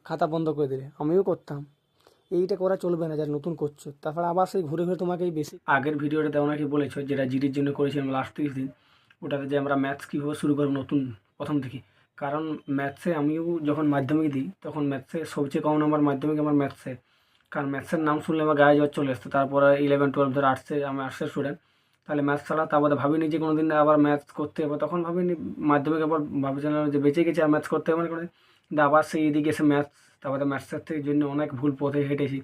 খাতা বন্ধ করে দিলে, আমিও করতাম। এইটা করা চলবে না যারা নতুন করছো, তারপরে আবার সেই ঘুরে ঘুরে তোমাকে এই বেশি আগের ভিডিওটাতে ওনাকে বলেছো যেটা জিডির জন্য করেছিলাম লাস্ট 30 দিন, ওটাতে যে আমরা ম্যাথস কীভাবে শুরু করবো নতুন প্রথম থেকে। কারণ ম্যাথসে আমিও যখন মাধ্যমিক দিই তখন ম্যাথসে সবচেয়ে কম নাম্বার মাধ্যমিক আমার ম্যাথসে। কারণ ম্যাথসের নাম শুনলে আমার গায়ে জ্বর চলে আসতো। তারপরে 11-12 ধরে আর্টসে, আমি আর্টসের স্টুডেন্ট, তাহলে ম্যাথস ছাড়া তারপরে ভাবিনি যে কোনো দিন আবার ম্যাথস করতে হবে। তখন ভাবিনি, মাধ্যমিক আবার ভাবছিলাম যে বেঁচে গেছে আর ম্যাথস করতে হবে না করে, কিন্তু আবার সেই এদিকে এসে ম্যাথস, তারপরে ম্যাথসের থেকে জন্য অনেক ভুল পথে হেঁটেছি।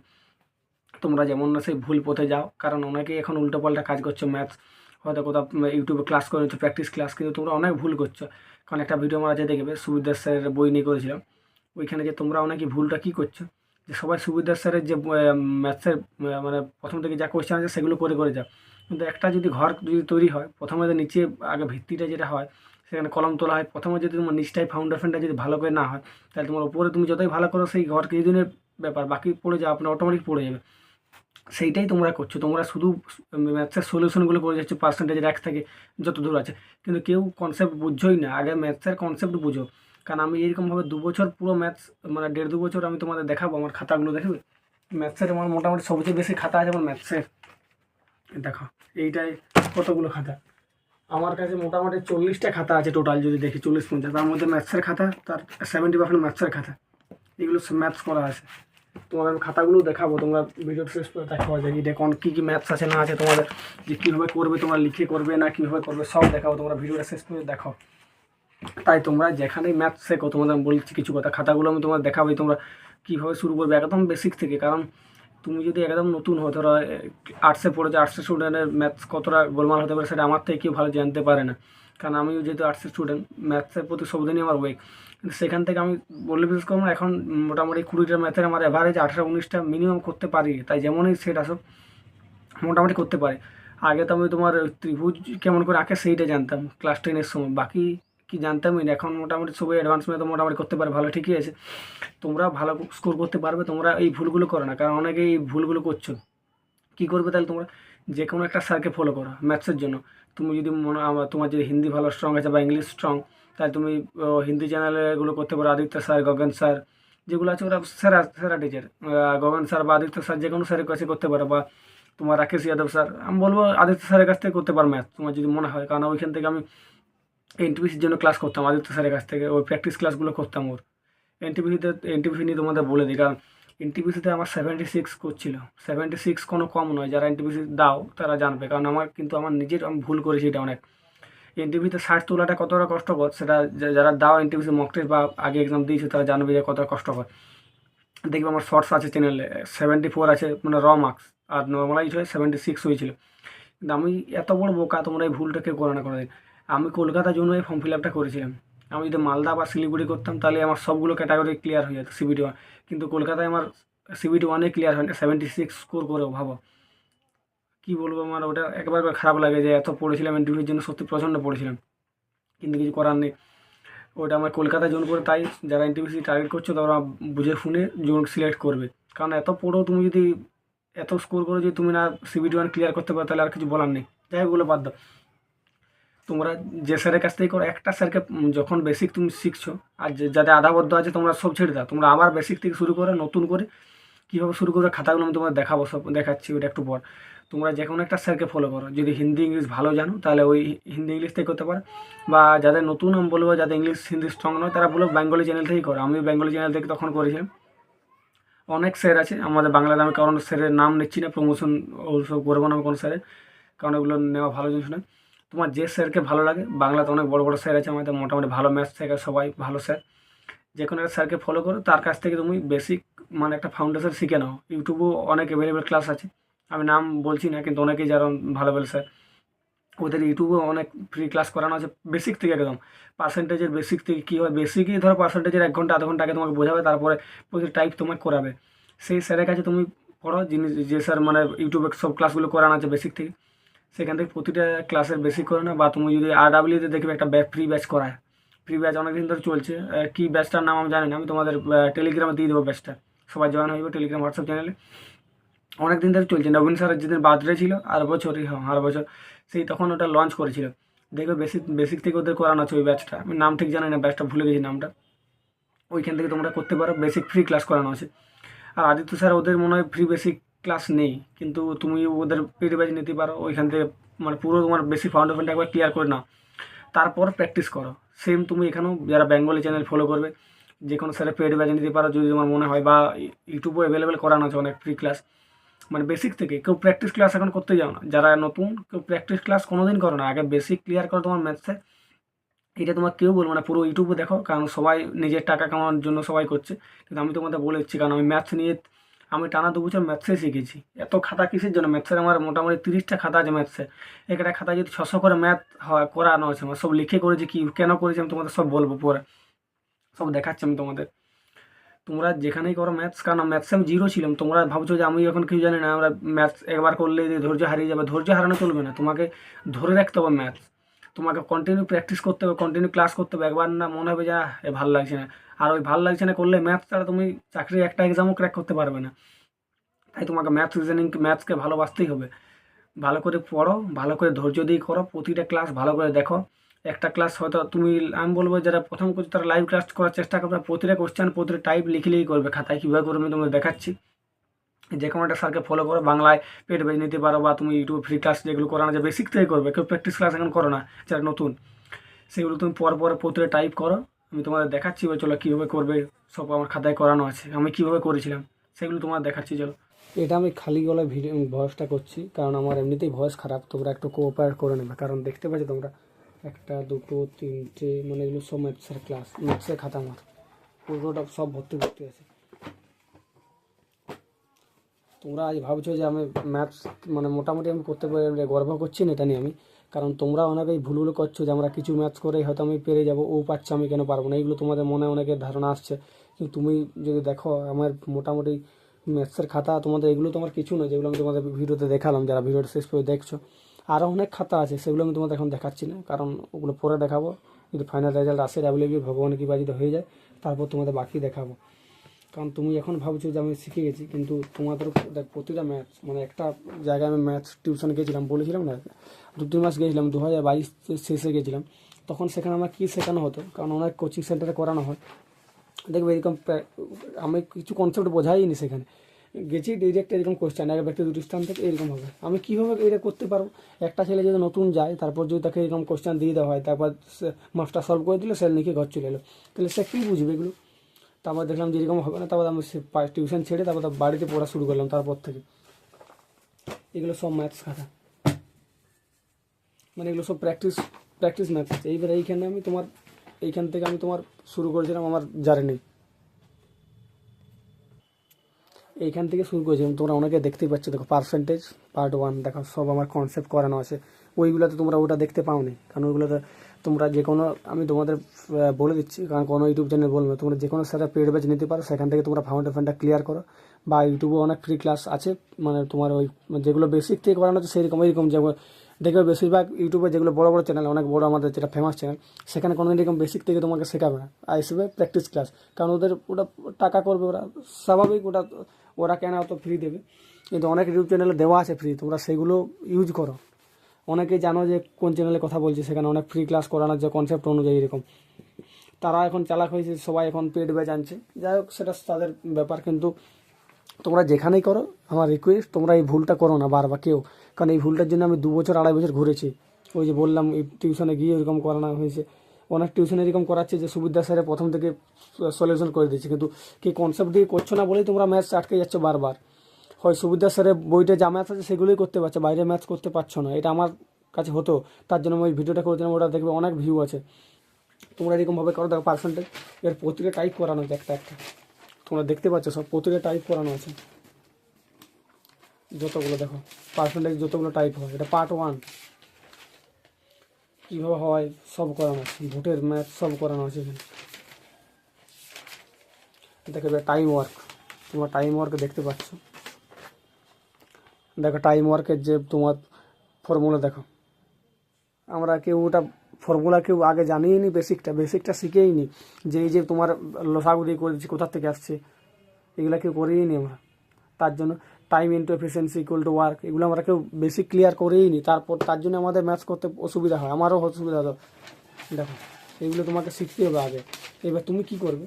তোমরা যেমন না সেই ভুল পথে যাও, কারণ অনেকেই এখন উল্টোপাল্টা কাজ করছো। ম্যাথস হয়তো কোথাও ইউটিউবে ক্লাস করে নিচ্ছ, প্র্যাকটিস ক্লাস, কিন্তু তোমরা অনেক ভুল করছো। কারণ একটা ভিডিও আমার আছে দেখবে, সুবিদাস স্যারের বই নিয়ে করেছিলাম, ওইখানে যে তোমরা অনেকে ভুলটা কী করছো, যে সবাই সুবিদাস স্যারের যে ম্যাথসের মানে প্রথম থেকে যা কোয়েশ্চেন আছে সেগুলো করে করে যাও। কিন্তু একটা যদি ঘর যদি তৈরি হয়, প্রথমে তো নিচে আগে ভিত্তিটা যেটা হয় সেখানে কলম তোলা হয়। প্রথমে যদি তোমার নিচটাই ফাউন্ডেশনটা যদি ভালো করে না হয়, তাহলে তোমার উপরে তুমি যতই ভালো করো সেই ঘর কিছুদিনের ব্যাপার, বাকি পড়ে যাও, আপনার অটোমেটিক পড়ে যাবে। সেইটাই তোমরা করছো, তোমরা শুধু ম্যাথসের সলিউশনগুলো করে যাচ্ছ পার্সেন্টেজের এক থেকে যত দূর আছে, কিন্তু কেউ কনসেপ্ট বুঝছোই না। আগে ম্যাথসের কনসেপ্ট বুঝো। কারণ আমি এরকমভাবে 2 বছর পুরো ম্যাথস, মানে 1.5-2 বছর আমি তোমাদের দেখাবো আমার খাতাগুলো, দেখবে ম্যাথসের আমার মোটামুটি সবচেয়ে বেশি খাতা আছে আমার ম্যাথসের। দেখো এইটাই কতগুলো খাতা আমার কাছে, মোটামুটি 40টা খাতা আছে টোটাল, যদি দেখি 40-50, তার মধ্যে ম্যাথসের খাতা তার 70% ম্যাথসের খাতা, এগুলো ম্যাথস করা আছে। তোমাদের আমি খাতাগুলো দেখাবো, তোমরা ভিডিও শেষ করে দেখাবো যে এটা কোন কী কী ম্যাথস আছে না আছে তোমাদের, যে কীভাবে করবে তোমরা লিখে করবে না কীভাবে করবে সব দেখাবো, তোমরা ভিডিওটা শেষ করে দেখো। তাই তোমরা যেখানেই ম্যাথস শেখো, তোমাদের আমি বলছি কিছু কথা, খাতাগুলো আমি তোমার দেখাবোই তোমরা কীভাবে শুরু করবে একদম বেসিক থেকে। কারণ তুমি যদি একদম নতুন হো, ধরো আর্টসে পড়েছো, আর্টসের স্টুডেন্টের ম্যাথস কতটা গোলমাল হতে পারে সেটা আমার থেকে কেউ ভালো জানতে পারে না। কারণ আমিও যেহেতু আর্টসের স্টুডেন্ট, ম্যাথসের প্রতি সবদিনই আমার ওয়েক, কিন্তু সেখান থেকে আমি বললে বিশেষ করবো না, এখন মোটামুটি 20টা ম্যাথের আমার অ্যাভারেজ 18-19টা মিনিমাম করতে পারি। তাই যেমনই সেট আসুক মোটামুটি করতে পারি। আগে তো আমি তোমার ত্রিভুজ কেমন করে আঁকে সেইটা জানতাম ক্লাস 10-এর সময়, বাকি কি জানতামই না। এখন মোটামুটি সবাই অ্যাডভান্স ম্যাথ মোটামুটি করতে পারে ভালো, ঠিকই আছে। তোমরা ভালো স্কোর করতে পারবে, তোমরা এই ভুলগুলো করো না, কারণ অনেকেই এই ভুলগুলো করছো। কী করবে তাহলে, তোমরা যে কোনো একটা স্যারকে ফলো করো ম্যাথসের জন্য। তুমি যদি তোমার যদি হিন্দি ভালো স্ট্রং আছে বা ইংলিশ স্ট্রং, তাহলে তুমি হিন্দি চ্যানেলগুলো করতে পারো। আদিত্য স্যার, গগন স্যার যেগুলো আছে ওরা সেরা সেরা টিচার। গগন স্যার বা আদিত্য স্যার যে কোনো স্যারের কাছে করতে পারো, বা তোমার রাকেশ যাদব স্যার, আমি বলবো আদিত্য স্যারের কাছ থেকে করতে পারো ম্যাথ, তোমার যদি মনে হয়। কারণ ওইখান থেকে আমি এনটিপিসির জন্য ক্লাস করতাম আদিত্য স্যারের কাছ থেকে, ওই প্র্যাকটিস ক্লাসগুলো করতাম ওর। এনটিপিসি নিয়ে তোমাদের বলে দিই, কারণ এনটিপিসিতে আমার 76 করছিল। 76 কোনো কম নয়, যারা এনটিপিসি দাও তারা জানবে। কারণ আমার কিন্তু আমার নিজের আমি ভুল করেছি এটা অনেক। এনটিপিসিতে 60 তোলাটা কতটা কষ্টকর সেটা যারা দাও এনটিপিসি মক টেস্ট বা আগে এক্সাম দিয়েছে তারা জানবে যে কতটা কষ্টকর। দেখবে আমার শর্টস আছে চ্যানেলে 74 আছে, মানে র মার্কস, আর নর্মালাইজ হয়ে 76 হয়েছিল। কিন্তু আমি এত বড় বোকা, তোমরা এই ভুলটা কেউ করো না কোনোদিন। আমি কলকাতার জন্য এই ফর্ম ফিল আপটা করেছিলাম। আমি যদি মালদা বা শিলিগুড়ি করতাম তাহলে আমার সবগুলো ক্যাটাগরি ক্লিয়ার হয়ে যেত সিবিটি 1, কিন্তু কলকাতায় আমার সিবিটি 1 ক্লিয়ার হয় না, 76 স্কোর করেও ভাবো। কী বলবো, আমার ওটা একবার খারাপ লাগে যে এত পড়েছিলাম ইন্টারভিউর জন্য, সত্যি প্রচণ্ড পড়েছিলাম, কিন্তু কিছু করার নেই। ওটা আমার কলকাতায় জোন করে, তাই যারা এনটিপিসি টার্গেট করছো তারা বুঝে শুনে জোন সিলেক্ট করবে। কারণ এত পড়ো তুমি যদি এত স্কোর করো যে তুমি না সিবিটি 1 ক্লিয়ার করতে পারো, তাহলে আর কিছু বলার নেই। যাই হোক, ওগুলো বাদ দাও। তোমরা যে স্যারের কাছ থেকে করো, একটা স্যারকে যখন বেসিক তুমি শিখছো, আর যাদের আধাবদ্ধ আছে তোমরা সব ছেড়ে দাও, তোমরা আবার বেসিক থেকে শুরু করে নতুন করে কীভাবে শুরু করে খাতাগুলো আমি তোমাদের দেখাবো, সব দেখাচ্ছি ওটা একটু পর। তোমরা যে কোনো একটা স্যারকে ফলো করো, যদি হিন্দি ইংলিশ ভালো জানো তাহলে ওই হিন্দি ইংলিশ থেকে করতে পারো, বা যাদের নতুন আমি বলবো যাদের ইংলিশ হিন্দি স্ট্রং নয় তারা বলবো বেঙ্গলি চ্যানেল থেকেই করো। আমিও বেঙ্গলি চ্যানেল থেকে তখন করেছিলাম। অনেক স্যার আছে আমাদের বাংলাতে, আমি কারণ স্যারের নাম নিচ্ছি না, প্রমোশন ওসব করবো না আমি কোনো স্যারের, কারণ ওগুলো নেওয়া ভালো জিনিস নয়। তোমার যে স্যারকে ভালো লাগে, বাংলাতে অনেক বড় বড় স্যার আছে আমাদের, মোটামুটি ভালো ম্যাথস থেকে সবাই ভালো স্যার, যে কোনো একটা স্যারকে ফলো করো, তার কাছ থেকে তুমি বেসিক মানে একটা ফাউন্ডেশন শিখে নাও। ইউটিউবেও অনেক অ্যাভেলেবেল ক্লাস আছে, আমি নাম বলছি না, কিন্তু অনেকেই যারা ভালো ভালো স্যার, ওদের ইউটিউবে অনেক ফ্রি ক্লাস করানো আছে বেসিক থেকে একদম। পার্সেন্টেজের বেসিক থেকে কী হয়, বেসিকই ধরো পার্সেন্টেজের 1 ঘন্টা আধ ঘন্টা আগে তোমাকে বোঝাবে, তারপরে প্রতি টাইপ তোমাকে করাবে। সেই স্যারের কাছে তুমি পড়ো, যিনি যে স্যার মানে ইউটিউবে সব ক্লাসগুলো করানো আছে বেসিক থেকে, সেখান থেকে প্রতিটা ক্লাসের বেসিক করে না। বা তুমি যদি RWতে দেখবে একটা ফ্রি ব্যাচ করায়, ফ্রি ব্যাচ অনেক দিন ধরে চলছে। কী ব্যাচটার নাম আমি জানি না, আমি তোমাদের টেলিগ্রামে দিয়ে দেবো ব্যাচটা, সবাই জয়েন হয়ে যাবে টেলিগ্রাম হোয়াটসঅ্যাপ চ্যানেলে। অনেক দিন ধরে চলছে, নবীন স্যারের যেদিন বার্থডে ছিল আর বছরই, হ্যাঁ আর বছর, সেই তখন ওটা লঞ্চ করেছিল। দেখবে বেসিক বেসিক থেকে ওদের করানো আছে ওই ব্যাচটা, আমি নাম ঠিক জানি না, ব্যাচটা ভুলে গেছি নামটা। ওইখান থেকে তোমরা করতে পারো, বেসিক ফ্রি ক্লাস করানো আছে। আর আদিত্য স্যার ওদের মনে হয় ফ্রি বেসিক ক্লাস নেই, কিন্তু তুমি ওদের পেড ব্যাচ নিতে পারো ওইখান থেকে, মানে পুরো তোমার বেসিক ফাউন্ডেশনটা একবার ক্লিয়ার করে নাও, তারপর প্র্যাকটিস করো। সেম তুমি এখানেও যারা বেঙ্গলি চ্যানেল ফলো করবে যে কোনো স্যারের পেড ব্যাচ নিতে পারো যদি তোমার মনে হয়, বা ইউটিউবে অ্যাভেলেবেল করানো আছে অনেক ফ্রি ক্লাস, মানে বেসিক থেকে। কেউ প্র্যাকটিস ক্লাস এখন করতে যাও না, যারা নতুন কেউ প্র্যাকটিস ক্লাস কোনোদিন করো না, আগে বেসিক ক্লিয়ার করো তোমার ম্যাথসে। এটা তোমার কেউ বলবো না, পুরো ইউটিউবে দেখো, কারণ সবাই নিজের টাকা কামানোর জন্য সবাই করছে, কিন্তু আমি তোমাদের বলে দিচ্ছি, কারণ আমি ম্যাথস নিয়ে আমি টানা 2 বছর ম্যাথসে শিখেছি। এত খাতা কিসের জন্য ম্যাথসের, আমার মোটামুটি 30টা খাতা আছে ম্যাথসে। একটা খাতা যদি 600 করে ম্যাথ হয় করানো আছে, আমার সব লিখে করেছি, কি কেন করেছি আমি তোমাদের সব বলবো পরে, সব দেখাচ্ছি আমি তোমাদের। তোমরা যেখানেই করো ম্যাথস, কারণ ম্যাথসে আমি জিরো ছিলাম, তোমরা ভাবছো যে আমি এখন কিছু জানি না, আমরা ম্যাথস একবার করলে যে ধৈর্য হারিয়ে যাবে, ধৈর্য হারানো চলবে না, তোমাকে ধরে রাখতে হবে ম্যাথস, তোমাকে কন্টিনিউ প্র্যাকটিস করতে হবে, কন্টিনিউ ক্লাস করতে হবে। একবার না মনে হবে যে এ ভালো লাগছে না, আর ওই ভালো লাগছে না করলে ম্যাথস ছাড়া তুমি চাকরির একটা এক্সামও ক্র্যাক করতে পারবে না। তাই তোমাকে ম্যাথস রিজনিং ম্যাথসকে ভালোবাসতেই হবে। ভালো করে পড়ো, ভালো করে ধৈর্য দিয়ে করো, প্রতিটা ক্লাস ভালো করে দেখো। একটা ক্লাস হয়তো তুমি, আমি বলবো যারা প্রথম করছে তারা লাইভ ক্লাস করার চেষ্টা করবে, প্রতিটা কোশ্চেন প্রতিটা টাইপ লিখলেই করবে খাতায়, কীভাবে করবে আমি তোমাদের দেখাচ্ছি। যে কোনো একটা স্যারকে ফলো করো, বাংলায় পেড ব্যাচ নিতে পারো, বা তুমি ইউটিউব ফ্রি ক্লাস যেগুলো করানো যায় বেসিক থেকে করবে, কেউ প্র্যাকটিস ক্লাস এখন করো না যারা নতুন, সেগুলো তুমি পর প্রতিটা টাইপ করো। আমি তোমাদের দেখাচ্ছি, চলো কীভাবে করবে, সব আমার খাতায় করানো আছে, আমি কীভাবে করেছিলাম সেগুলো তোমাদের দেখাচ্ছি। চলো, এটা আমি খালি গলায় ভিডিও ভয়েসটা করছি, কারণ আমার এমনিতেই ভয়েস খারাপ, তোমরা একটু কোঅপারেট করে নেবে, কারণ দেখতে পাচ্ছি তোমরা 1 2 3 মানে এগুলো সব ম্যাথসের ক্লাস, ম্যাথসের খাতা আমার পুরোটা সব ভর্তি ভর্তি আছে। তোমরা আজ ভাবছো যে আমি ম্যাথস মানে মোটামুটি আমি করতে পারি, গর্ব করছি না এটা নিয়ে আমি, কারণ তোমরা অনেকেই ভুলগুলো করছো যে আমরা কিছু ম্যাথস করেই হয়তো আমি পেরে যাবো, ও পাচ্ছে আমি কেন পারবো না, এইগুলো তোমাদের মনে অনেকের ধারণা আসছে। কিন্তু তুমি যদি দেখো আমার মোটামুটি ম্যাথসের খাতা, তোমাদের এগুলো তোমার কিছু নয়, যেগুলো আমি তোমাদের ভিডিওতে দেখালাম, যারা ভিডিওটা শেষ করে দেখছো। আরও অনেক খাতা আছে, সেগুলো আমি তোমাদের এখন দেখাচ্ছি না, কারণ ওগুলো পরে দেখাবো, যদি ফাইনাল রেজাল্ট আসে অ্যাভেলেবল, ভগবানের কৃপায় যদি হয়ে যায়, তারপর তোমাদের বাকি দেখাবো। কারণ তুমি এখন ভাবছো যে আমি শিখে গেছি, কিন্তু তোমাদের দেখ প্রতিটা ম্যাথস, মানে একটা জায়গায় আমি ম্যাথস টিউশন গেছিলাম, বলেছিলাম না 2-3 মাস গেছিলাম, 2022 শেষে গেছিলাম, তখন সেখানে আমার কী শেখানো হতো, কারণ অনেক কোচিং সেন্টারে করানো হয়, দেখবে এরকম আমি কিছু কনসেপ্ট বোঝাইনি সেখানে, গেছি ডিরেক্ট এরকম কোশ্চেন, এক ব্যক্তি দুটি স্থান থেকে এরকম হবে, আমি কীভাবে এটা করতে পারবো? একটা ছেলে যদি নতুন যায়, তারপর যদি তাকে এরকম কোশ্চেন দিয়ে দেওয়া হয়, তারপর মাস্টার সলভ করে দিল, সে লিখে ঘর চলে এলো, তাহলে সে কী বুঝবে এগুলো? তারপর দেখলাম যে এরকম হবে না, তারপর আমি টিউশন ছেড়ে তারপর বাড়িতে পড়া শুরু করলাম, তারপর থেকে এগুলো সব ম্যাথস খাতা, মানে এগুলো সব প্র্যাকটিস প্র্যাকটিস ম্যাথস। এইবার এইখানে আমি তোমার এইখান থেকে আমি তোমার শুরু করেছিলাম আমার জার্নি, এইখান থেকে শুরু করেছিলাম। তোমরা অনেকে দেখতেই পাচ্ছ, দেখো পার্সেন্টেজ পার্ট 1 দেখো, সব আমার কনসেপ্ট করানো আছে। ওইগুলোতে তোমরা ওটা দেখতে পাওনি, কারণ ওইগুলোতে তোমরা যে কোনো, আমি তোমাদের বলে দিচ্ছি, কারণ কোনো ইউটিউব চ্যানেল বলবে, তোমরা যে কোনো সেটা পেড ব্যাচ নিতে পারো, সেখান থেকে তোমরা ফাউন্ডেশনটা ক্লিয়ার করো, বা ইউটিউবে অনেক ফ্রি ক্লাস আছে, মানে তোমার ওই যেগুলো বেসিক থেকে করানো হচ্ছে সেইরকম এইরকম, যেমন দেখবে বেশিরভাগ ইউটিউবে যেগুলো বড় বড় চ্যানেল, অনেক বড় আমাদের যেটা ফেমাস চ্যানেল, সেখানে কোনো এরকম বেসিক থেকে তোমাকে শেখাবে না, আসবে প্র্যাকটিস ক্লাস, কারণ ওদের ওটা টাকা করবে ওরা, স্বাভাবিক, ওরা কেন অত ফ্রি দেবে, কিন্তু অনেক ইউটিউব চ্যানেলে দেওয়া আছে ফ্রি, তোমরা সেগুলো ইউজ করো। অনেকেই জানো যে কোন চ্যানেলে কথা বলছি, সেখানে অনেক ফ্রি ক্লাস করানোর যে কনসেপ্ট অনুযায়ী এরকম, তারা এখন চালাক হয়েছে, সবাই এখন পেড ব্যাচ আনছে, যাই হোক সেটা তাদের ব্যাপার। কিন্তু তোমরা যেখানেই করো, আমার রিকোয়েস্ট, তোমরা এই ভুলটা করো না বারবার কেউ, কারণ এই ভুলটার জন্য আমি 2 বছর 2.5 বছর ঘুরেছি। ওই যে বললাম এই টিউশনে গিয়ে এরকম করানো হয়েছে, অনেক টিউশন এরকম করাচ্ছে যে সুবিধা স্যারে প্রথম থেকে সলিউশন করে দিচ্ছে, কিন্তু কি কনসেপ্ট দিয়ে করছো না বলেই তোমরা ম্যাথস আটকে যাচ্ছ বারবার। হয় সুবিধা স্যারের বইটা যা ম্যাথস আছে সেগুলোই করতে পারছো, বাইরে ম্যাথস করতে পারছো না, এটা আমার কাছে হতো, তার জন্য আমি ওই ভিডিওটা করেছিলাম, ওটা দেখবে অনেক ভিউ আছে। তোমরা এরকমভাবে করো, দেখো পার্সেন্টেজ এর প্রতিটা টাইপ করানো আছে, একটা একটা তোমরা দেখতে পাচ্ছ, সব প্রতিটা টাইপ করানো আছে, যতগুলো দেখো পার্সেন্টেজ যতগুলো টাইপ হয়, এটা পার্ট 1 কীভাবে হয় সব করানো আছে, ভোটের ম্যাথ সব করানো আছে এখানে। দেখো টাইম ওয়ার্ক, তোমরা টাইম ওয়ার্ক দেখতে পাচ্ছ, দেখো টাইম ওয়ার্কের যে তোমার ফর্মুলা দেখো, আমরা কেউ ওটা ফর্মুলা কেউ আগে জানিয়ে নি, বেসিকটা শিখেই নি, যে এই যে তোমার লসাগু দিয়ে করে দিচ্ছি কোথার থেকে আসছে, এগুলো কেউ করেই নি আমরা। তার জন্য time into efficiency equal to work, এগুলো আমরা কেউ বেসিক ক্লিয়ার করেই নি, তারপর তার জন্য আমাদের ম্যাথস করতে অসুবিধা হয়, আমারও অসুবিধা হতো। দেখো এগুলো তোমাকে শিখতে হবে আগে। এবার তুমি কি করবে,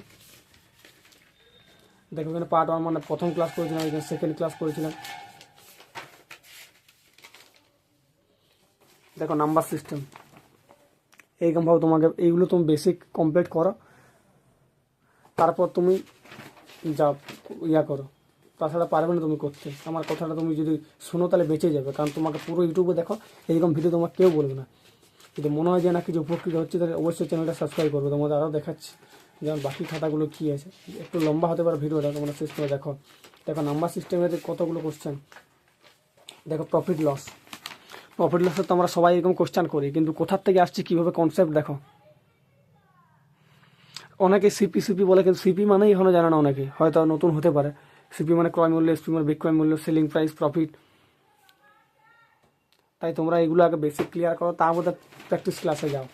দেখো এখানে পার্ট 1 মানে প্রথম ক্লাস করেছিলাম, এখানে সেকেন্ড ক্লাস করেছিলাম। দেখো নাম্বার সিস্টেম এইরকমভাবে তোমাকে এইগুলো তুমি বেসিক কমপ্লিট করো, তারপর তুমি যা করো, তাছাড়া পারবে না তুমি করতে। আমার কথাটা তুমি যদি শুনো তাহলে বেঁচে যাবে, কারণ তোমাকে পুরো ইউটিউবে দেখো এরকম ভিডিও তোমাকে কেউ বলবে না। যদি মনে হয় যে না কিছু উপকৃত হচ্ছে তাহলে অবশ্যই চ্যানেলটা সাবস্ক্রাইব করবে। তোমাদের আরও দেখাচ্ছি যেমন বাকি খাতাগুলো কী আছে, একটু লম্বা হতে পারে ভিডিওটা, তোমরা শেষ করে দেখো। দেখো নাম্বার সিস্টেমের কতগুলো কোশ্চেন। দেখো প্রফিট লসের তো আমরা সবাই এরকম কোশ্চেন করি, কিন্তু কোথার থেকে আসছে কীভাবে কনসেপ্ট দেখো। অনেকে সিপি বলে, কিন্তু সিপি মানেই এখনও জানে না, অনেকে হয়তো নতুন হতে পারে। সিপি মানে ক্রয় মূল্য, এসপি মানে বিক্রয় মূল্য, সেলিং প্রাইস, প্রফিট। তাই তোমরা এগুলো আগে বেসিক ক্লিয়ার করো, তারপরে প্র্যাকটিস ক্লাসে যাও।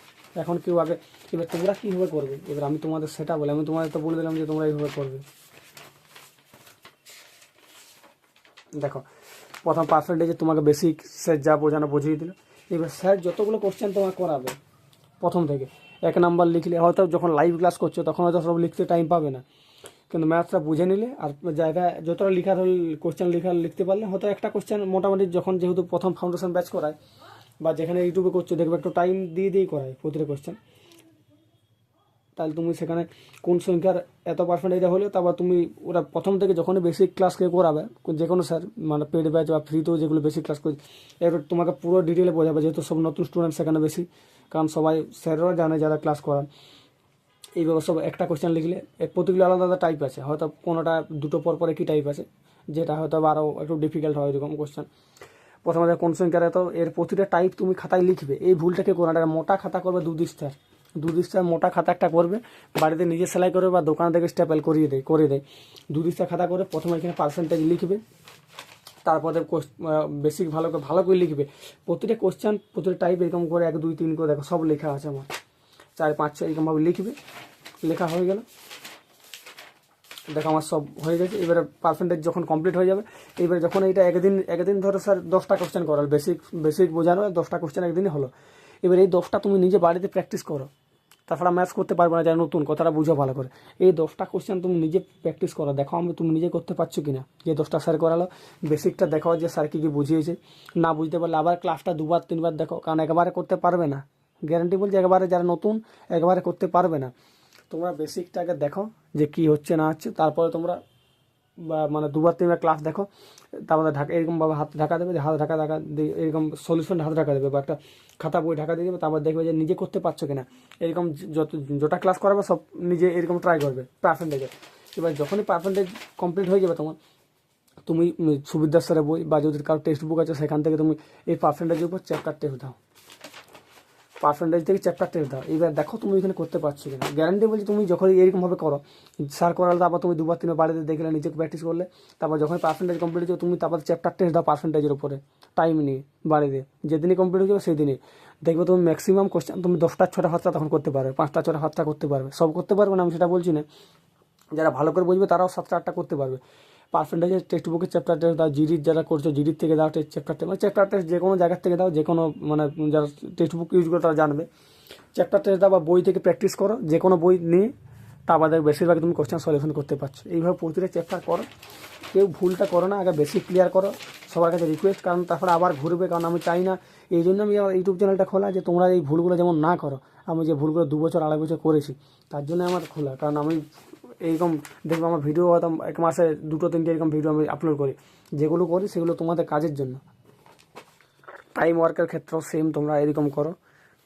এখন কেউ আগে, এবার তোমরা কীভাবে করবে, এবার আমি তোমাদের সেটা বলে, আমি তোমাদের তো বলে দিলাম যে তোমরা এইভাবে করবে। দেখো প্রথম পার্সেন্টেজে তোমাকে বেসিক স্যার যা বোঝানো বুঝিয়ে দিল। এবার স্যার যতগুলো কোশ্চেন তোমাকে করাবে প্রথম থেকে 1 নাম্বার লিখলে, হয়তো যখন লাইভ ক্লাস করছো তখন হয়তো সব লিখতে টাইম পাবে না, কিন্তু ম্যাথটা বুঝে নিলে আর জায়গায় যতটা লেখার কোশ্চেন লিখতে পারলে হয়তো একটা কোশ্চেন মোটামুটি, যখন যেহেতু প্রথম ফাউন্ডেশন ব্যাচ করায় বা যেখানে ইউটিউবে করছো দেখবে একটু টাইম দিয়ে করায় প্রতিটা কোশ্চেন, তাহলে তুমি সেখানে কোন সংখ্যার এত পার্সেন্টেজ হলে তারপর তুমি ওরা প্রথম থেকে যখনই বেসিক ক্লাস কেউ করাবে, যে কোনো স্যার মানে পেড ব্যাচ বা ফ্রিতেও যেগুলো বেসিক ক্লাস করে, এবার তোমাকে পুরো ডিটেলে বোঝাবে, যেহেতু সব নতুন স্টুডেন্ট সেখানে বেশি, কারণ সবাই স্যাররা জানে যারা ক্লাস করান। এইভাবে সব একটা কোশ্চেন লিখলে প্রতিগুলো আলাদা আলাদা টাইপ আছে, হয়তো কোনোটা দুটো পর একই টাইপ আছে, যেটা হয়তো আরও একটু ডিফিকাল্ট হয় এরকম কোশ্চেন। প্রথমে কোন সংখ্যার এত, এর প্রতিটা টাইপ তুমি খাতায় লিখবে। এই ভুলটাকে কোনো একটা মোটা খাতা করবে, দুদিস্তার মোটা খাতা একটা করবে, বাড়িতে নিজে সেলাই করবে বা দোকান থেকে স্টেপেল করে দেয় 2 খাতা করে। প্রথমে এখানে পার্সেন্টেজ লিখবে, তারপরে বেসিক ভালো করে লিখবে। প্রতিটা কোশ্চেন প্রতিটা টাইপ এরকম করে 1 2 3 করে দেখো সব লেখা আছে আমার, 4 5 6 এরকমভাবে লিখবে। লেখা হয়ে গেল, দেখো আমার সব হয়ে গেছে। এবারে পার্সেন্টেজ যখন কমপ্লিট হয়ে যাবে, এবারে যখন এইটা একদিন ধরে স্যার 10টা কোশ্চেন করাল, বেসিক বোঝানো 10টা কোশ্চেন একদিনই হলো। এবার এই 10টা তুমি নিজে বাড়িতে প্র্যাকটিস করো, তাছাড়া ম্যাথস করতে পারবে না, যারা নতুন কথাটা বুঝো ভালো করে। এই 10টা কোশ্চেন তুমি নিজে প্র্যাকটিস করো, দেখো তুমি নিজে করতে পারছো কিনা। যে 10টা স্যার করালো বেসিকটা দেখো যে স্যার কী বুঝিয়েছে, না বুঝতে পারলে আবার ক্লাসটা 2বার 3বার দেখো, কারণ একবারে করতে পারবে না, গ্যারান্টি বলছি একবারে যারা নতুন একবারে করতে পারবে না। তোমরা বেসিকটাকে দেখো যে কী হচ্ছে না হচ্ছে, তারপরে তোমরা মানে 2বার 3বার ক্লাস দেখো, তারপরে এরকমভাবে হাত ঢাকা দেবে, হাত ঢাকা দিয়ে এরকম সলিউশন হাত ঢাকা দেবে বা একটা খাতা বই ঢাকা দিয়ে দেবে, তারপর দেখবে যে নিজে করতে পারছো কিনা। এরকম যটা ক্লাস করাবে সব নিজে এরকম ট্রাই করবে পার্সেন্টেজে। এবার যখনই পার্সেন্টেজ কমপ্লিট হয়ে যাবে তুমি সুবিধার স্যারের বই বা যদি কারো টেক্সট বুক আছে সেখান থেকে তুমি এই পার্সেন্টেজের উপর চ্যাপ্টার টেস্ট দাও, পার্সেন্টেজ থেকে চ্যাপ্টার টেস্ট দাও। এবার দেখো তুমি এখানে করতে পারছো কিনা। গ্যারান্টি বলছি তুমি যখন এরকমভাবে করো, স্যার করালে তারপর তুমি 2বার 3বার বাড়িতে দেখলে নিজে প্র্যাকটিস করলে, তারপর যখন পার্সেন্টেজ কমপ্লিট হচ্ছে তুমি তারপর চ্যাপ্টার টেস্ট দাও পার্সেন্টেজের উপরে টাইম নিয়ে বাড়িতে। যেদিনই কমপ্লিট হয়ে যাবে সেই দিনই দেখবে তুমি ম্যাক্সিমাম কোশ্চেন তুমি 10টা 6টা 7টা তখন করতে পারবে, 5টা 6টা 7টা করতে পারবে। সব করতে পারবে না আমি সেটা বলছি না, যারা ভালো করে বুঝবে তারাও 7টা 8টা করতে পারবে। পার্সেন্টেজের টেক্সট বুকের চ্যাপ্টার টেস্ট দাও, জিডির যারা করছো জিডির থেকে দাও চ্যাপ্টার টেস্ট, মানে চ্যাপ্টার টেস্ট যে কোনো জায়গার থেকে দাও, যে কোনো মানে যারা টেক্সট বুক ইউজ করে তারা জানবে। চ্যাপ্টার টেস্ট দাও বা বই থেকে প্র্যাকটিস করো, যে কোনো বই নিয়ে, তারপর বেশিরভাগ তুমি কোশ্চেন সলিউশন করতে পারছো। এইভাবে প্রতিটা চ্যাপ্টার করো, কেউ ভুলটা করো না, আগে বেসিক ক্লিয়ার করো সবার কাছে রিকোয়েস্ট, কারণ তারপরে আবার ঘুরবে। কারণ আমি চাই না, এই জন্য আমি আমার ইউটিউব চ্যানেলটা খোলা যে তোমরা এই ভুলগুলো যেমন না করো। আমি যে ভুলগুলো 2 বছর 2.5 বছর করেছি তার জন্য আমার খোলা, কারণ আমি এইরকম দেখবো আমার ভিডিও হয়তো 1 মাসে 2টো 3টে এরকম ভিডিও আমি আপলোড করি, যেগুলো করি সেগুলো তোমাদের কাজের জন্য। টাইম ওয়ার্কের ক্ষেত্রেও সেম তোমরা এরকম করো,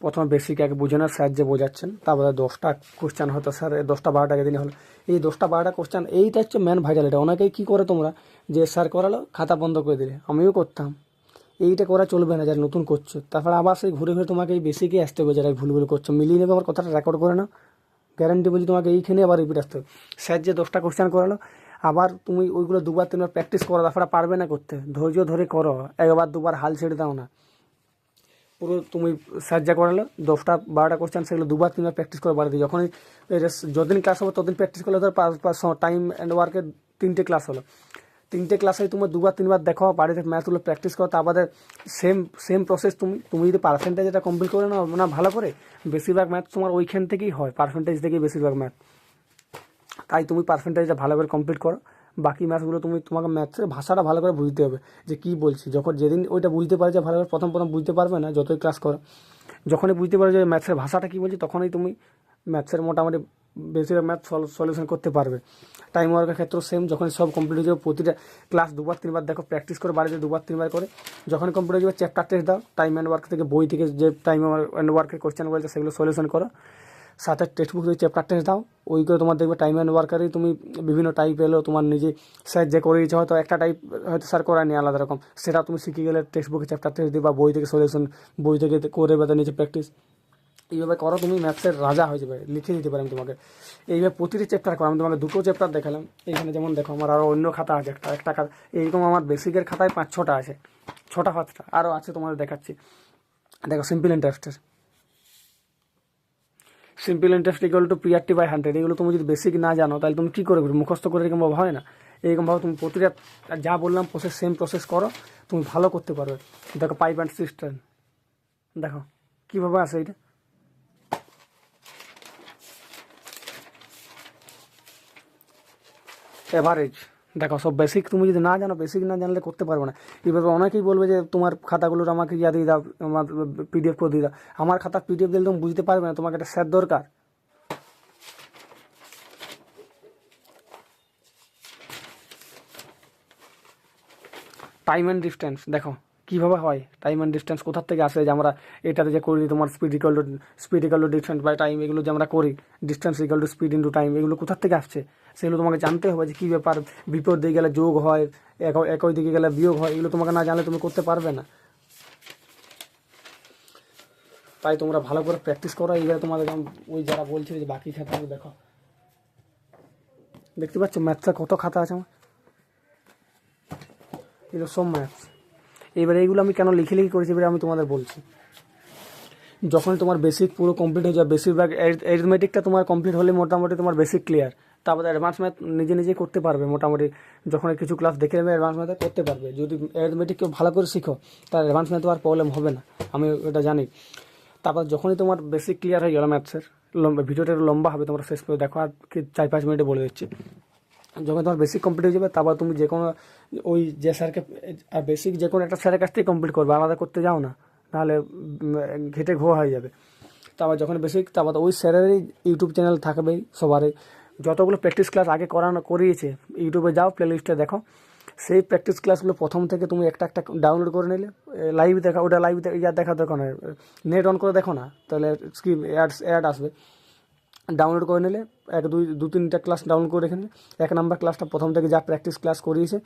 প্রথমে বেসিক আগে বুঝে না স্যার যে বোঝাচ্ছেন, তারপরে 10টা কোশ্চেন হয়তো স্যার 10টা 12টা দিনই হলো। এই 10টা 12টা কোশ্চেন এইটা হচ্ছে মেন ভাইটাল। এটা অনেকেই কী করে তোমরা যে স্যার করালো খাতা বন্ধ করে দিলে, আমিও করতাম। এইটা করা চলবে না যারা নতুন করছো, তারপরে আবার সেই ঘুরে তোমাকে এই বেসিকে আসতে হবে, যারা ভুলগুলো করছো মিলিয়ে নেবে, আমার কথাটা রেকর্ড করে না, গ্যারান্টি বলছি তোমাকে এইখানে আবার রিপিট আসতে হবে। স্যার যে 10টা কোশ্চেন করালো আবার তুমি ওইগুলো 2বার 3বার প্র্যাকটিস করো, তারপরে পারবে না করতে, ধৈর্য ধরে করো, 1বার 2বার হাল ছেড়ে দাও না। পুরো তুমি স্যার যা করালো 10টা 12টা কোশ্চেন সেগুলো 2বার 3বার প্র্যাকটিস করে বাড়িতে, যখনই যতদিন ক্লাস হবে ততদিন প্র্যাকটিস করলে ধর টাইম অ্যান্ড ওয়ার্কের 3টে ক্লাস হলো, 3টে ক্লাসে তুমি 2বার 3বার দেখো, বাড়িতে ম্যাথগুলো প্র্যাকটিস করো, তারপরে সেম প্রসেস তুমি যদি পার্সেন্টেজ এটা কমপ্লিট করে না ভালো করে, বেশিরভাগ ম্যাথ তোমার ওইখান থেকেই হয়, পার্সেন্টেজ থেকেই বেশিরভাগ ম্যাথ। তাই তুমি পার্সেন্টেজটা ভালো করে কমপ্লিট করো। বাকি ম্যাথসগুলো তোমাকে ম্যাথসের ভাষাটা ভালো করে বুঝতে হবে যে কী বলছি। যখন যেদিন ওইটা বুঝতে পারে যে ভালো করে প্রথম বুঝতে পারবে না যতই ক্লাস করো, যখনই বুঝতে পারো যে ম্যাথসের ভাষাটা কী বলছি, তখনই তুমি ম্যাথসের মোটামুটি বেশিরভাগ ম্যাথ সলিউশন করতে পারবে। টাইম ওয়ার্কের ক্ষেত্রেও সেম, যখন সব কমপ্লিট হয়ে যাবে প্রতিটা ক্লাস 2-3 বার দেখো, প্র্যাকটিস করে বাড়িতে 2-3 বার করে যখন কমপ্লিট হয়ে যাবে চ্যাপ্টার টেস্ট দাও। টাইম অ্যান্ড ওয়ার্ক থেকে বই থেকে যে টাইম অ্যান্ড ওয়ার্কের কোশ্চেন বলছে সেগুলো সলিউশন করো, সাথে টেক্সট বুক থেকে চ্যাপ্টার টেস্ট দাও। ওই করে তোমার দেখবে টাইম অ্যান্ড ওয়ার্কারই তুমি বিভিন্ন টাইপ এলো তোমার নিজে স্যার যে করে দিয়েছে, হয়তো একটা টাইপ হয়তো স্যার করায়নি আলাদা রকম, সেটা তুমি শিখে গেলে টেক্সট বুকে চ্যাপ্টার টেস্ট দিই বা বই থেকে সলিউশন, বই থেকে করে বা নিজে প্র্যাকটিস। এইভাবে করো, তুমি ম্যাথসের রাজা হয়ে যাবে, লিখে দিতে পারি আমি তোমাকে। এইভাবে প্রতিটি চ্যাপ্টার করো। আমি তোমাকে 2টো চ্যাপ্টার দেখালাম। এইখানে যেমন দেখো আমার আরও অন্য খাতা আছে, একটা খাতা এইরকম আমার বেসিকের খাতায় 5-6টা আছে, 6টা আরও আছে, তোমাদের দেখাচ্ছি। দেখো simple interest equal to PRT/100। এগুলো তুমি যদি বেসিক না জানো তাহলে তুমি কী করে মুখস্থ করে এরকমভাবে হয় না। এইরকমভাবে তুমি প্রতিটা যা বললাম সেম প্রসেস করো, তুমি ভালো করতে পারবে। দেখো পাইপ অ্যান্ড সিস্টেম, দেখো কীভাবে আসে এটা। এভারেজ দেখো, সব বেসিক তুমি যদি না জানো, বেসিক না জানলে করতে পারবে না। এভাবে অনেকেই বলবে যে তোমার খাতাগুলোর আমাকে ইয়া দিয়ে দাও, আমার PDF করে দিয়ে দাও। আমার খাতার PDF দিলে তুমি বুঝতে পারবে না, তোমাকে একটা স্যার দরকার। টাইম অ্যান্ড ডিস্টেন্স দেখো কীভাবে হয়। টাইম অ্যান্ড ডিস্টেন্স কোথার থেকে আসে, যে আমরা এটাতে যে করি তোমার speed equal to distance by time, এগুলো যে আমরা করি distance equal to speed into time, এগুলো কোথার থেকে আসছে সেগুলো তোমাকে জানতে হবে। যে কী ব্যাপার, বিপরীত দিকে গেলে যোগ হয়, একই দিকে গেলে বিয়োগ হয়, এগুলো তোমাকে না জানলে তুমি করতে পারবে না। তাই তোমরা ভালো করে প্র্যাকটিস করো। এইবারে তোমাদের ওই যারা বলছিল যে বাকি খাতাগুলো দেখো, দেখতে পাচ্ছ ম্যাথসে কত খাতা আছে আমার, এগুলো সব ম্যাথস। এবারে এইগুলো আমি কেন লিখে করেছি এবারে আমি তোমাদের বলছি। যখন তোমার বেসিক পুরো কমপ্লিট হয়ে যাবে, বেশিরভাগ অ্যারিথমেটিকটা তোমার কমপ্লিট হলে মোটামুটি তোমার বেসিক ক্লিয়ার, তারপরে অ্যাডভান্স ম্যাথ নিজেই করতে পারবে মোটামুটি। যখন কিছু ক্লাস দেখে নেবে অ্যাডভান্স ম্যাথে করতে পারবে। যদি অ্যারিথমেটিক কেউ ভালো করে শিখো তার অ্যাডভান্স ম্যাথে আর প্রবলেম হবে না, আমি এটা জানি। তারপর যখনই তোমার বেসিক ক্লিয়ার হয়ে গেল ম্যাথসের, ভিডিওটা লম্বা হবে, তোমরা শেষ করে দেখো, আর কি 4-5 মিনিটে বলে দিচ্ছি। যখন তোমার বেসিক কমপ্লিট হয়ে যাবে, তারপর তুমি যে কোনো ওই যে স্যারকে, আর বেসিক যে কোনো একটা স্যারের কাছ থেকে কমপ্লিট করবে, আলাদা করতে যাও না, নাহলে ঘেটে ঘো হয়ে যাবে। তারপর যখন বেসিক, তারপর ওই স্যারেরই ইউটিউব চ্যানেল থাকবেই সবারই, যতগুলো প্র্যাকটিস ক্লাস আগে করিয়েছে ইউটিউবে যাও, প্লেলিস্টে দেখো। সেই প্র্যাকটিস ক্লাসগুলো প্রথম থেকে তুমি একটা ডাউনলোড করে নিলে, লাইভ দেখা, ওটা লাইভ দেখা দরকার নয়, নেট অন করে দেখো না, তাহলে স্ক্রিন অ্যাড আসবে। ডাউনলোড করে নিলে 1-2-3টা ক্লাস ডাউনলোড করে রেখে নিলে, 1 নাম্বার ক্লাসটা প্রথম থেকে যা প্র্যাকটিস ক্লাস করিয়েছে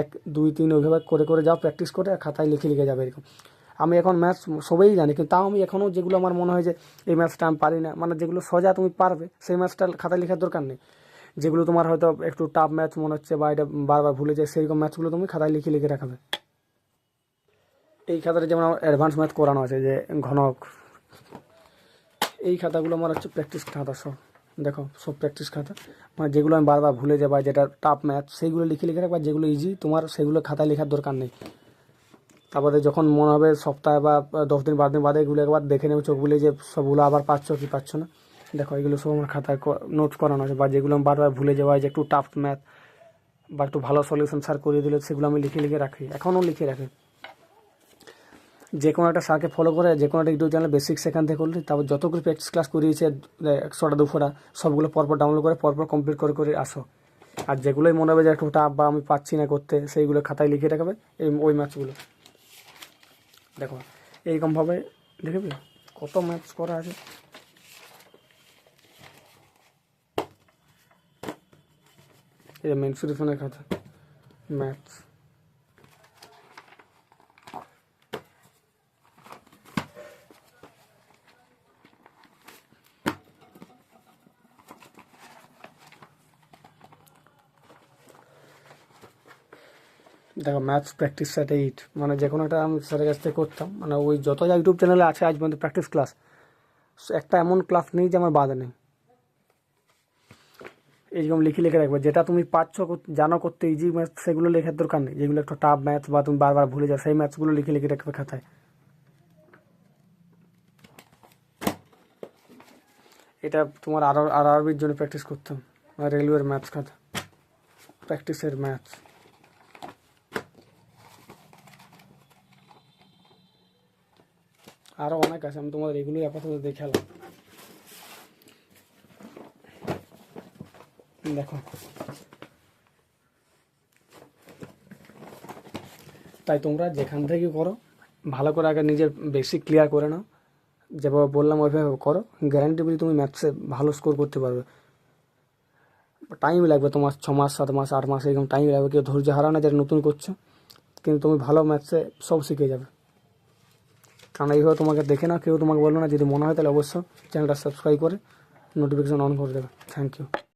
1-2-3 ওইভাবে করে যাও, প্র্যাকটিস করে খাতায় লিখে যাবে এরকম। আমি এখন ম্যাথস সবাই জানি, কিন্তু তাও আমি এখনও যেগুলো আমার মনে হয় যে এই ম্যাথসটা আমি পারি না, মানে যেগুলো সোজা তুমি পারবে সেই ম্যাথসটা খাতায় লেখার দরকার নেই। যেগুলো তোমার হয়তো একটু টাফ ম্যাথস মনে হচ্ছে বা এটা বারবার ভুলে যায়, সেইরকম ম্যাথসগুলো তুমি খাতায় লিখে রাখাবে। এই খাতাটা যেমন আমার অ্যাডভান্স ম্যাথ করানো আছে, যে ঘনক, এই খাতাগুলো আমার হচ্ছে প্র্যাকটিস খাতা সব। দেখো সব প্র্যাকটিস খাতা, মানে যেগুলো আমি বারবার ভুলে যাই বা যেটা টাফ ম্যাথ সেইগুলো লিখে রাখবা, যেগুলো ইজি তোমার সেগুলো খাতায় লেখার দরকার নেই। তারপরে যখন মনে হবে সপ্তাহে বা 10 দিন 12 দিন বাদে এগুলো একবার দেখে নেবে চোখ বুলিয়ে, যে সবগুলো আবার পাচ্ছ কি পাচ্ছ না। দেখো এগুলো সব আমার খাতায় নোটস করানো আছে, বা যেগুলো আমি বারবার ভুলে যাওয়া, যে একটু টাফ ম্যাথ বা একটু ভালো সলিউশন স্যার করিয়ে দিলে সেগুলো আমি লিখে রাখি, এখনও লিখে রাখি। যে কোনো একটা স্যারকে ফলো করে, যে কোনো একটা ইউটিউব চ্যানেল বেসিক সেখান থেকে করলে, তারপর যতগুলো প্র্যাকটিস ক্লাস করিয়েছে 100টা-200টা, সবগুলো পরপর ডাউনলোড করে পরপর কমপ্লিট করে আসো। আর যেগুলোই মনে হবে যে একটু টাফ বা আমি পাচ্ছি না করতে, সেইগুলো খাতায় লিখে রাখবে, ওই ম্যাথসগুলো। দেখো এইরকমভাবে দেখবে কত ম্যাথস করা আছে। এই মেনসুরেশনের খাতা ম্যাথস, দেখো ম্যাথস প্র্যাকটিস সেট 8, মানে যে কোনো একটা আমি স্যারের কাছ থেকে করতাম, মানে ওই যত যা ইউটিউব চ্যানেলে আছে আজ পর্যন্ত প্র্যাকটিস ক্লাস, একটা এমন ক্লাস নেই যে আমার বাদ নেই। এইরকম লিখে রাখবে, যেটা তুমি পাচ্ছ জানো করতে ইজি ম্যাথ, সেগুলো লেখার দরকার নেই। যেগুলো একটু টাফ ম্যাথ বা তুমি বারবার ভুলে যাও, সেই ম্যাথসগুলো লিখে রাখবে খাতায়। এটা তোমার আরবির জন্য প্র্যাকটিস করতাম। আর রেলওয়ের ম্যাথস খাতা, প্র্যাকটিসের ম্যাথস। আরও অনেক আছে, আমি তোমাদের এগুলোই আপাতত দেখালাম। দেখো, তাই তোমরা যেখান থেকে করো ভালো করে আগে নিজের বেসিক ক্লিয়ার করে নাও, যেভাবে বললাম ওইভাবে করো, গ্যারান্টি বলি তুমি ম্যাথসে ভালো স্কোর করতে পারবে। টাইম লাগবে তোমার 6 মাস 7 মাস 8 মাস এরকম টাইম লাগবে, কেউ ধৈর্য হারাও না যারা নতুন করছো, কিন্তু তুমি ভালো ম্যাথসে সব শিখে যাবে। কারণ এইভাবে তোমাকে দেখে না কেউ, তোমাকে বললো না, যদি মনে হয় তাহলে অবশ্যই চ্যানেলটা সাবস্ক্রাইব করে নোটিফিকেশন অন করে দেবে। Thank you.